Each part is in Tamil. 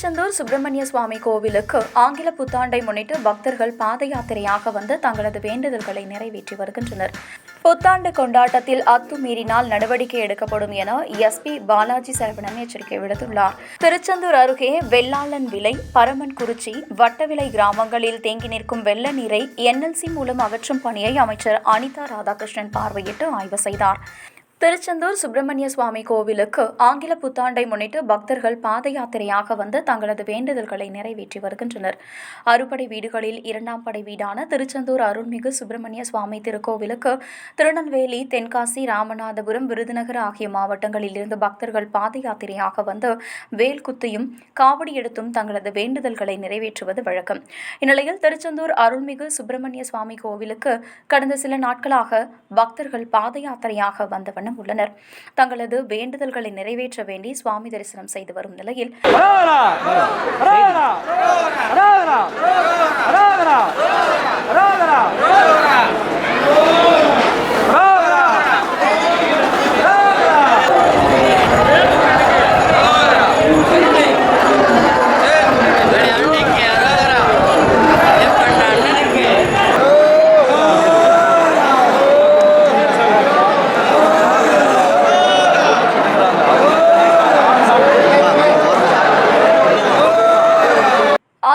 திருச்செந்தூர் சுப்பிரமணிய சுவாமி கோவிலுக்கு ஆங்கில புத்தாண்டை முன்னிட்டு பக்தர்கள் பாத யாத்திரையாக வந்து தங்களது வேண்டுதல்களை நிறைவேற்றி வருகின்றனர். புத்தாண்டு கொண்டாட்டத்தில் அத்துமீறினால் நடவடிக்கை எடுக்கப்படும் என எஸ்பி பாலாஜி சரவணன் எச்சரிக்கை விடுத்துள்ளார். திருச்செந்தூர் அருகே வெள்ளாளன் விலை, பரமன்குறிச்சி, வட்டவிளை கிராமங்களில் தேங்கி நிற்கும் வெள்ள நீரை NLC மூலம் அகற்றும் பணியை அமைச்சர் அனிதா ராதாகிருஷ்ணன் பார்வையிட்டு ஆய்வு செய்தார். திருச்செந்தூர் சுப்பிரமணிய சுவாமி கோவிலுக்கு ஆங்கில புத்தாண்டை முன்னிட்டு பக்தர்கள் பாத யாத்திரையாக வந்து தங்களது வேண்டுதல்களை நிறைவேற்றி வருகின்றனர். அறுபடை வீடுகளில் 2ஆம் படை வீடான திருச்செந்தூர் அருள்மிகு சுப்பிரமணிய சுவாமி திருக்கோவிலுக்கு திருநெல்வேலி, தென்காசி, ராமநாதபுரம், விருதுநகர் ஆகிய மாவட்டங்களில் இருந்து பக்தர்கள் பாத யாத்திரையாக வந்து வேல் குத்தியும் காவடி எடுத்தும் தங்களது வேண்டுதல்களை நிறைவேற்றுவது வழக்கம். இந்நிலையில் திருச்செந்தூர் அருள்மிகு சுப்பிரமணிய சுவாமி கோவிலுக்கு கடந்த சில நாட்களாக பக்தர்கள் பாத யாத்திரையாக வந்தவர்கள் உள்ளனர். தங்களது வேண்டுதல்களை நிறைவேற்ற வேண்டி சுவாமி தரிசனம் செய்து வரும் நிலையில்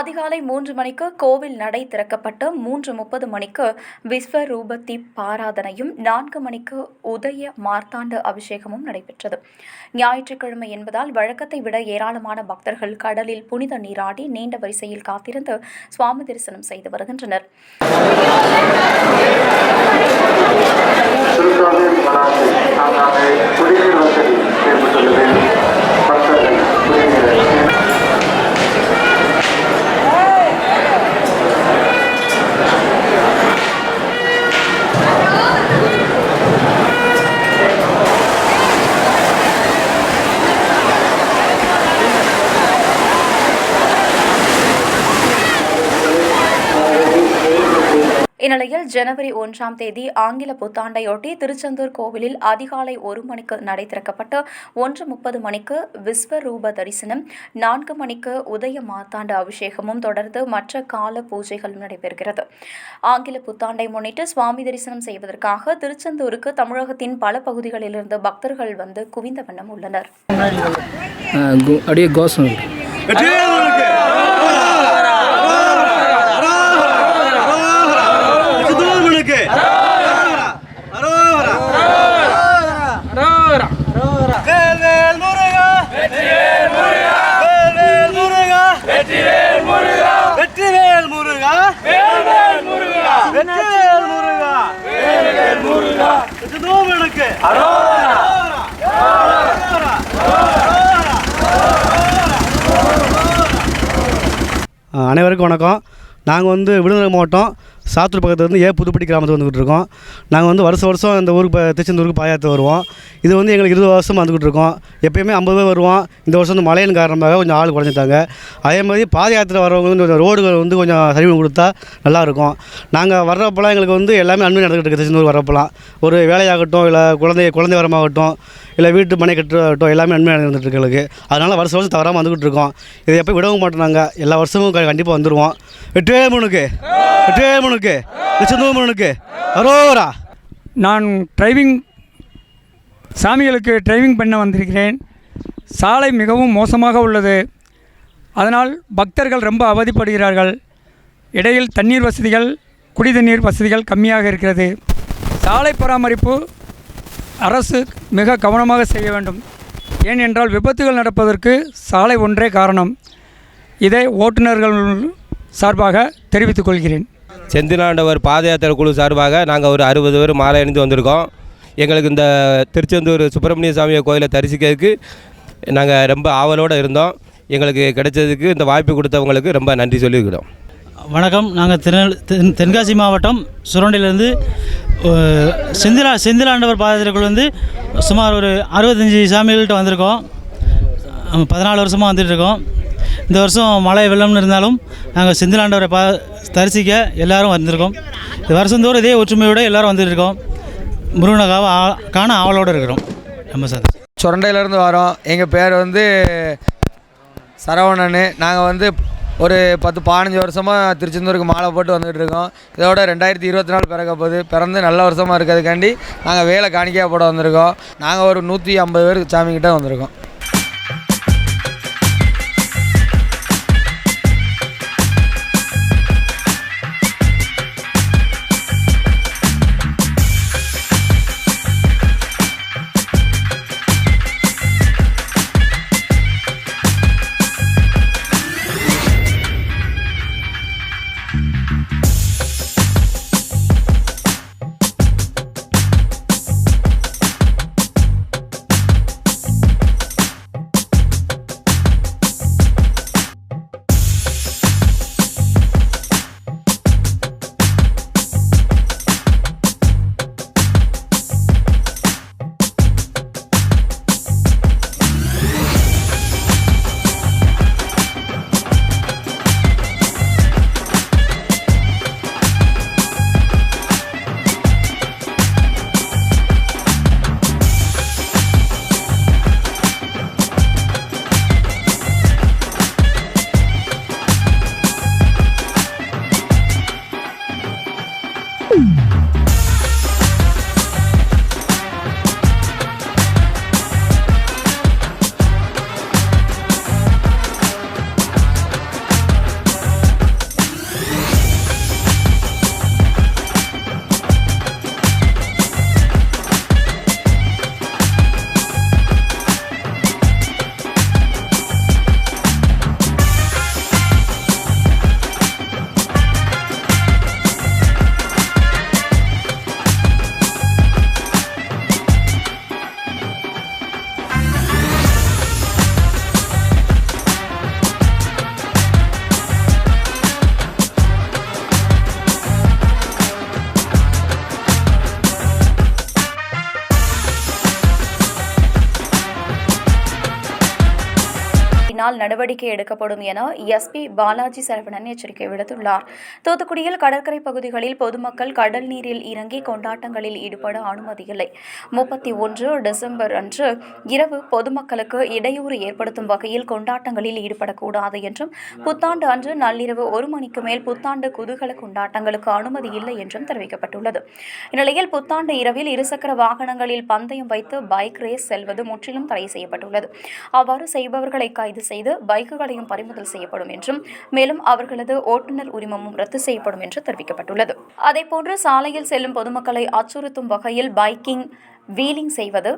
அதிகாலை 3 மணிக்கு கோவில் நடை திறக்கப்பட்டு 3:30 மணிக்கு விஸ்வரூப தீபாராதனையும் 4 மணிக்கு உதய மார்த்தாண்ட அபிஷேகமும் நடைபெற்றது. ஞாயிற்றுக்கிழமை என்பதால் வழக்கத்தை விட ஏராளமான பக்தர்கள் கடலில் புனித நீராடி நீண்ட வரிசையில் காத்திருந்து சுவாமி தரிசனம் செய்து வருகின்றனர். இந்நிலையில் ஜனவரி 1ஆம் தேதி ஆங்கில புத்தாண்டையொட்டி திருச்செந்தூர் கோவிலில் அதிகாலை 1 மணிக்கு நடை திறக்கப்பட்டு 1:30 மணிக்கு விஸ்வரூப தரிசனம், 4 மணிக்கு உதய மார்த்தாண்ட அபிஷேகமும் தொடர்ந்து மற்ற கால பூஜைகளும் நடைபெறுகிறது. ஆங்கில புத்தாண்டை முன்னிட்டு சுவாமி தரிசனம் செய்வதற்காக திருச்செந்தூருக்கு தமிழகத்தின் பல பகுதிகளிலிருந்து பக்தர்கள் வந்து குவிந்த வண்ணம் உள்ளனர். அனைவருக்கும் வணக்கம். நாங்கள் விருதுநகர் மாவட்டம் சாத்தூர் பக்கத்துலேருந்து புதுப்பட்டி கிராமத்தில் வந்துக்கிட்டு இருக்கோம். நாங்கள் வருஷம் இந்த ஊருக்கு திருச்செந்தூருக்கு பாதயாத்திரை வருவோம். இது எங்களுக்கு 20 வருஷமாக வந்துக்கிட்டு இருக்கோம். எப்போயுமே 50 பேர் வருவோம். இந்த வருஷம் மழையின் காரணமாக கொஞ்சம் ஆள் குறைஞ்சிட்டாங்க. அதே மாதிரி பாதயாத்திரை வரவங்க ரோடுகள் கொஞ்சம் சரிவு கொடுத்தா நல்லாயிருக்கும். நாங்கள் வர்றப்பெல்லாம் எங்களுக்கு எல்லாமே நன்மை நடந்துகிட்டு இருக்குது. திருச்செந்தூர் வர்றப்பெல்லாம் ஒரு வேலையாகட்டும், இல்லை குழந்தை வரமாகட்டும், இல்லை வீட்டு மனை கட்டுறட்டும், எல்லாமே நன்மை நடந்துகிட்டு இருக்கு எங்களுக்கு. அதனால் வருஷம் தவறாமல் வந்துக்கிட்டு இருக்கோம். இதை எப்போ விடவும் மாட்டோம். நாங்கள் எல்லா வருஷமும் கண்டிப்பாக வந்துடுவோம். நான் சாமிகளுக்கு டிரைவிங் பண்ண வந்திருக்கிறேன். சாலை மிகவும் மோசமாக உள்ளது. அதனால் பக்தர்கள் ரொம்ப அவதிப்படுகிறார்கள். இடையில் தண்ணீர் வசதிகள், குடி தண்ணீர் வசதிகள் கம்மியாக இருக்கிறது. சாலை பராமரிப்பு அரசு மிக கவனமாக செய்ய வேண்டும். ஏனென்றால் விபத்துகள் நடப்பதற்கு சாலை ஒன்றே காரணம். இதை ஓட்டுநர்கள் சார்பாக தெரிவித்துக் கொள்கிறேன். செந்திலாண்டவர் பாத யாத்திரை குழு சார்பாக நாங்கள் ஒரு 60 பேர் மாலை அணிந்து வந்திருக்கோம். எங்களுக்கு இந்த திருச்செந்தூர் சுப்பிரமணிய சுவாமி கோயிலை தரிசிக்கிறதுக்கு நாங்கள் ரொம்ப ஆவலோடு இருந்தோம். எங்களுக்கு கிடைச்சதுக்கு இந்த வாய்ப்பு கொடுத்தவங்களுக்கு ரொம்ப நன்றி சொல்லியிருக்கிறோம். வணக்கம். நாங்கள் தென்காசி மாவட்டம் சுரண்டிலிருந்து செந்திலாண்டவர் பாத யாத்திரை குழு சுமார் ஒரு 65 சாமிகள்கிட்ட வந்திருக்கோம். 14 வருஷமாக வந்துட்டுருக்கோம். இந்த வருஷம் மழை வெள்ளம்னு இருந்தாலும் நாங்கள் செந்திலாண்டவரை தரிசிக்க எல்லோரும் வந்திருக்கோம். இந்த வருஷந்தோறும் இதே ஒற்றுமையோடு எல்லோரும் வந்துட்டுருக்கோம். முருகனை காண ஆவலோடு இருக்கிறோம். நம்ம சார் சுரண்டையிலேருந்து வரோம். எங்கள் பேர் சரவணன். நாங்கள் வந்து ஒரு 10-15 வருஷமாக திருச்செந்தூருக்கு மாலை போட்டு வந்துகிட்டு இருக்கோம். இதோட 2024 பிறக்க போகுது. பிறந்து நல்ல வருஷமாக இருக்கிறதுக்காண்டி நாங்கள் வேலை காணிக்கையாக போட வந்திருக்கோம். நாங்கள் ஒரு 150 பேர் சாமிக்கிட்ட வந்திருக்கோம். நடவடிக்கை எடுக்கப்படும் என எஸ்பி பாலாஜி சரவணன் எச்சரிக்கை விடுத்துள்ளார். தூத்துக்குடியில் கடற்கரை பகுதிகளில் பொதுமக்கள் கடல் நீரில் இறங்கி கொண்டாட்டங்களில் ஈடுபட அனுமதி இல்லை. 31 டிசம்பர் அன்று இரவு பொதுமக்களுக்கு இடையூறு ஏற்படுத்தும் வகையில் கொண்டாட்டங்களில் ஈடுபடக்கூடாது என்றும், புத்தாண்டு அன்று நள்ளிரவு 1 மணிக்கு மேல் புத்தாண்டு குதூகல கொண்டாட்டங்களுக்கு அனுமதி இல்லை என்றும் தெரிவிக்கப்பட்டுள்ளது. இந்நிலையில் புத்தாண்டு இரவில் இருசக்கர வாகனங்களில் பந்தயம் வைத்து பைக் ரேஸ் செல்வது முற்றிலும் தடை செய்யப்பட்டுள்ளது. அவ்வாறு செய்பவர்களை கைது செய்து பைக்குகளையும் பறிமுதல் செய்யப்படும் என்றும், மேலும் அவர்களது ஓட்டுநர் உரிமமும் ரத்து செய்யப்படும் என்று தெரிவிக்கப்பட்டுள்ளது. அதேபோன்று சாலையில் செல்லும் பொதுமக்களை அச்சுறுத்தும் வகையில் பைக்கிங், வீலிங் செய்வது,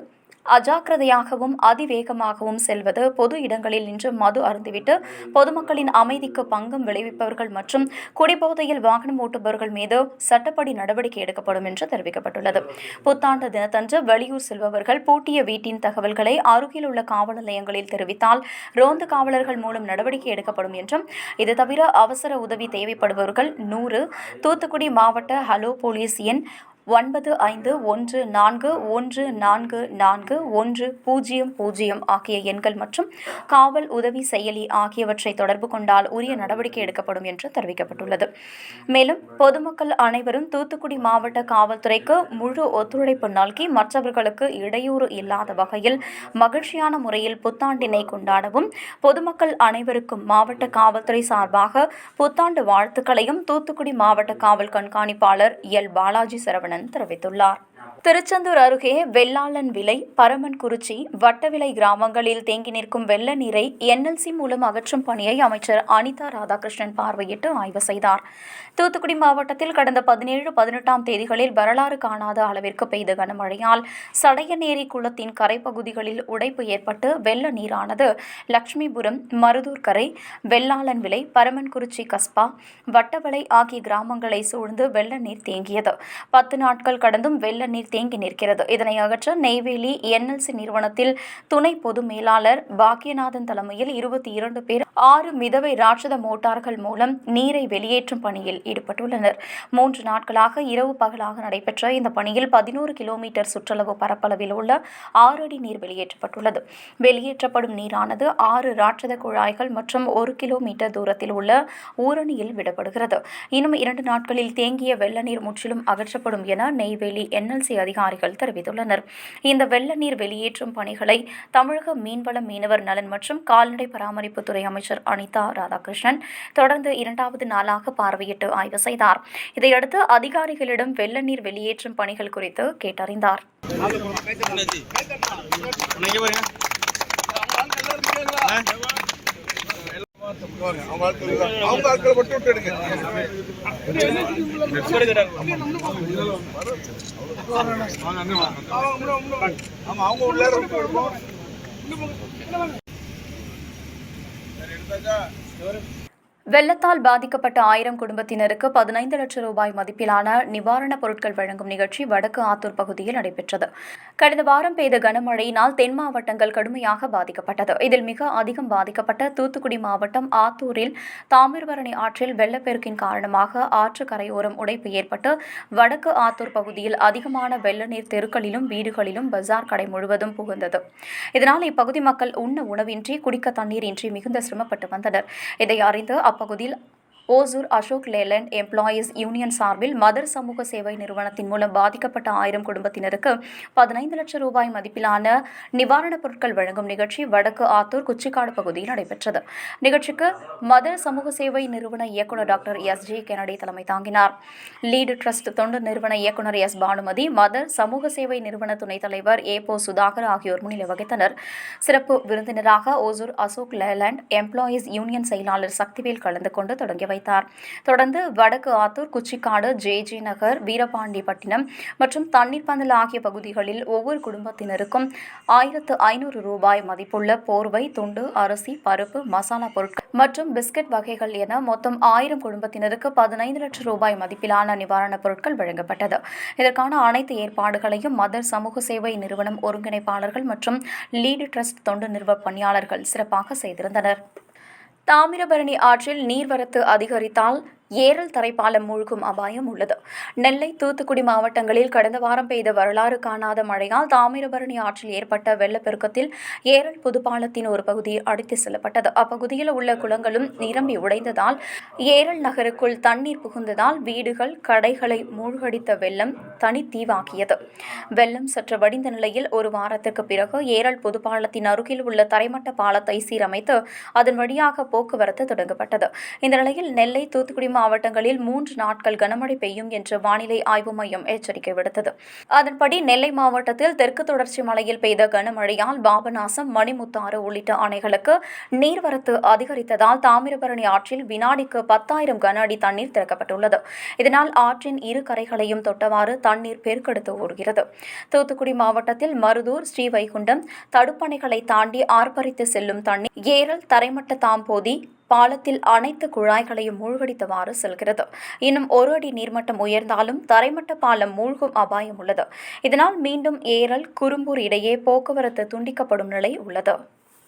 அஜாக்கிரதையாகவும் அதிவேகமாகவும் செல்வது, பொது இடங்களில் நின்று மது அருந்திவிட்டு பொதுமக்களின் அமைதிக்கு பங்கம் விளைவிப்பவர்கள் மற்றும் குடிபோதையில் வாகனம் ஓட்டுபவர்கள் மீது சட்டப்படி நடவடிக்கை எடுக்கப்படும் என்று தெரிவிக்கப்பட்டுள்ளது. புத்தாண்டு தினத்தன்று வெளியூர் செல்பவர்கள் பூட்டிய வீட்டின் தகவல்களை அருகில் உள்ள காவல் நிலையங்களில் தெரிவித்தால் ரோந்து காவலர்கள் மூலம் நடவடிக்கை எடுக்கப்படும் என்றும், இது தவிர அவசர உதவி தேவைப்படுபவர்கள் 100 தூத்துக்குடி மாவட்ட ஹலோ போலீஸ் எண் 9514144100 ஆகிய எண்கள் மற்றும் காவல் உதவி செயலி ஆகியவற்றை தொடர்பு கொண்டால் உரிய நடவடிக்கை எடுக்கப்படும் என்று தெரிவிக்கப்பட்டுள்ளது. மேலும் பொதுமக்கள் அனைவரும் தூத்துக்குடி மாவட்ட காவல்துறைக்கு முழு ஒத்துழைப்பு நல்கி மற்றவர்களுக்கு இடையூறு இல்லாத வகையில் மகிழ்ச்சியான முறையில் புத்தாண்டினை கொண்டாடவும் பொதுமக்கள் அனைவருக்கும் மாவட்ட காவல்துறை சார்பாக புத்தாண்டு வாழ்த்துக்களையும் தூத்துக்குடி மாவட்ட காவல் கண்காணிப்பாளர் எல். பாலாஜி சரவணன் தெரிவித்துள்ளார். திருச்செந்தூர் அருகே வெள்ளாளன் விலை, பரமன்குறிச்சி, வட்டவிளை கிராமங்களில் தேங்கி நிற்கும் வெள்ள நீரை NLC மூலம் அகற்றும் பணியை அமைச்சர் அனிதா ராதாகிருஷ்ணன் பார்வையிட்டு ஆய்வு செய்தார். தூத்துக்குடி மாவட்டத்தில் கடந்த 17-18 தேதிகளில் வரலாறு காணாத அளவிற்கு பெய்த கனமழையால் சடையநேரி குளத்தின் கரைப்பகுதிகளில் உடைப்பு ஏற்பட்டு வெள்ள நீரானது லட்சுமிபுரம், மருதூர் கரை, வெள்ளாளன் விலை, பரமன்குறிச்சி கஸ்பா, வட்டவளை ஆகிய கிராமங்களை சூழ்ந்து வெள்ள நீர் தேங்கியது. 10 நாட்கள் கடந்தும் வெள்ள நீர் தேங்கி நிற்கிறது. இதனை அகற்ற நெய்வேலி NLC நிறுவனத்தில் துணை பொது மேலாளர் பாக்கியநாதன் தலைமையில் 22 பேர் 6 மிதவை ராட்சத மோட்டார்கள் மூலம் நீரை வெளியேற்றும் பணியில் ஈடுபட்டுள்ளனர். 3 நாட்களாக இரவு பகலாக நடைபெற்ற இந்த பணியில் 11 கிலோமீட்டர் சுற்றளவு பரப்பளவில் உள்ள 6 அடி நீர் வெளியேற்றப்பட்டுள்ளது. வெளியேற்றப்படும் நீரானது 6 ராட்சத குழாய்கள் மற்றும் 1 கிலோமீட்டர் தூரத்தில் உள்ள ஊரணியில் விடப்படுகிறது. இன்னும் 2 நாட்களில் தேங்கிய வெள்ள நீர் முற்றிலும் அகற்றப்படும் என நெய்வேலி NLC அதிகாரிகள் தெரிவித்துள்ளனர். இந்த வெள்ள நீர் வெளியேற்றும் பணிகளை தமிழக மீன்வள மீனவர் நலன் மற்றும் கால்நடை பராமரிப்புத்துறை அமைச்சர் அனிதா ராதாகிருஷ்ணன் தொடர்ந்து 2வது நாளாக பார்வையிட்டு ஆய்வு செய்தார். இதையடுத்து அதிகாரிகளிடம் வெள்ள நீர் வெளியேற்றும் பணிகள் குறித்து கேட்டறிந்தார். வெள்ளத்தால் பாதிக்கப்பட்ட 1000 குடும்பத்தினருக்கு 15 லட்சம் ரூபாய் மதிப்பிலான நிவாரணப் பொருட்கள் வழங்கும் நிகழ்ச்சி வடக்கு ஆத்தூர் பகுதியில் நடைபெற்றது. கடந்த வாரம் பெய்த கனமழையினால் தென் மாவட்டங்கள் கடுமையாக பாதிக்கப்பட்டது. இதில் மிக அதிகம் பாதிக்கப்பட்ட தூத்துக்குடி மாவட்டம் ஆத்தூரில் தாமிரபரணி ஆற்றில் வெள்ளப்பெருக்கின் காரணமாக ஆற்று கரையோரம் உடைப்பு ஏற்பட்டு வடக்கு ஆத்தூர் பகுதியில் அதிகமான வெள்ள நீர் தெருக்களிலும் வீடுகளிலும் பஜார் கடை முழுவதும் புகுந்தது. இதனால் இப்பகுதி மக்கள் உண்ண உணவின்றி குடிக்க தண்ணீர் இன்றி மிகுந்த சிரமப்பட்டு வந்தனர். இதை அறிந்து அப்பகுதியில் ஓசூர் அசோக் லேலண்ட் எம்ப்ளாயீஸ் யூனியன் சார்பில் மதர் சமூக சேவை நிறுவனத்தின் மூலம் பாதிக்கப்பட்ட 1000 குடும்பத்தினருக்கு 15 லட்சம் ரூபாய் மதிப்பிலான நிவாரணப் பொருட்கள் வழங்கும் நிகழ்ச்சி வடக்கு ஆத்தூர் குச்சிக்காடு பகுதியில் நடைபெற்றது. நிகழ்ச்சிக்கு மதர் சமூக சேவை நிறுவன இயக்குநர் டாக்டர் S.J. கெனடி தலைமை தாங்கினார். லீடு ட்ரஸ்ட் தொண்டு நிறுவன இயக்குநர் S. பானுமதி, மதர் சமூக சேவை நிறுவன துணைத் தலைவர் A. சுதாகர் ஆகியோர் முன்னிலை வகித்தனர். சிறப்பு விருந்தினராக ஓசூர் அசோக் லேலண்ட் எம்ப்ளாயீஸ் யூனியன் செயலாளர் சக்திவேல் கலந்து கொண்டு தொடங்கி வைத்தார். தொடர்ந்து வடக்கு ஆத்தூர், குச்சிக்காடு, JJ நகர், வீரபாண்டிப்பட்டினம் மற்றும் தண்ணீர் பந்தல் ஆகிய பகுதிகளில் ஒவ்வொரு குடும்பத்தினருக்கும் 1500 ரூபாய் மதிப்புள்ள போர்வை, துண்டு, அரிசி, பருப்பு, மசாலா பொருட்கள் மற்றும் பிஸ்கட் வகைகள் என மொத்தம் 1000 குடும்பத்தினருக்கு 15 லட்சம் ரூபாய் மதிப்பிலான நிவாரணப் பொருட்கள் வழங்கப்பட்டது. இதற்கான அனைத்து ஏற்பாடுகளையும் மதர் சமூக சேவை நிறுவனம் ஒருங்கிணைப்பாளர்கள் மற்றும் லீடு ட்ரஸ்ட் தொண்டு நிறுவன பணியாளர்கள் சிறப்பாக செய்திருந்தனர். தாமிரபரணி ஆற்றில் நீர்வரத்து அதிகரித்தால் ஏரல் தரைப்பாலம் மூழ்கும் அபாயம் உள்ளது. நெல்லை, தூத்துக்குடி மாவட்டங்களில் கடந்த வாரம் பெய்த வரலாறு காணாத மழையால் தாமிரபரணி ஆற்றில் ஏற்பட்ட வெள்ளப்பெருக்கத்தில் ஏரல் புதுப்பாலத்தின் ஒரு பகுதி அடித்து செல்லப்பட்டது. அப்பகுதியில் உள்ள குளங்களும் நிரம்பி உடைந்ததால் ஏரல் நகருக்குள் தண்ணீர் புகுந்ததால் வீடுகள், கடைகளை மூழ்கடித்த வெள்ளம் தனித்தீவாக்கியது. வெள்ளம் சற்று வடிந்த நிலையில் ஒரு வாரத்திற்கு பிறகு ஏரல் புதுப்பாலத்தின் அருகில் உள்ள தரைமட்ட பாலத்தை சீரமைத்து அதன் வழியாக போக்குவரத்து தொடங்கப்பட்டது. இந்த நிலையில் நெல்லை, தூத்துக்குடி மாவட்டங்களில் 3 நாட்கள் கனமழை பெய்யும் என்று வானிலை ஆய்வு மையம் எச்சரிக்கை விடுத்தது. அதன்படி நெல்லை மாவட்டத்தில் தெற்கு தொடர்ச்சி மலையில் பெய்த கனமழையால் பாபநாசம், மணிமுத்தாறு உள்ளிட்ட அணைகளுக்கு நீர்வரத்து அதிகரித்ததால் தாமிரபரணி ஆற்றில் வினாடிக்கு 10,000 கன அடி தண்ணீர் திறக்கப்பட்டுள்ளது. இதனால் ஆற்றின் இரு கரைகளையும் தொட்டவாறு தண்ணீர் பெருக்கெடுத்து ஓடுகிறது. தூத்துக்குடி மாவட்டத்தில் மருதூர், ஸ்ரீவைகுண்டம் தடுப்பணைகளை தாண்டி ஆர்ப்பரித்து செல்லும் தண்ணீர் ஏரல் தரைமட்ட தாம்போதி பாலத்தில் அனைத்து குழாய்களையும் மூழ்கடித்தவாறு செல்கிறது. இன்னும் 1 அடி நீர்மட்டம் உயர்ந்தாலும் தரைமட்ட பாலம் மூழ்கும் அபாயம் உள்ளது. இதனால் மீண்டும் ஏரல், குரும்பூர் இடையே போக்குவரத்து துண்டிக்கப்படும் நிலை உள்ளது.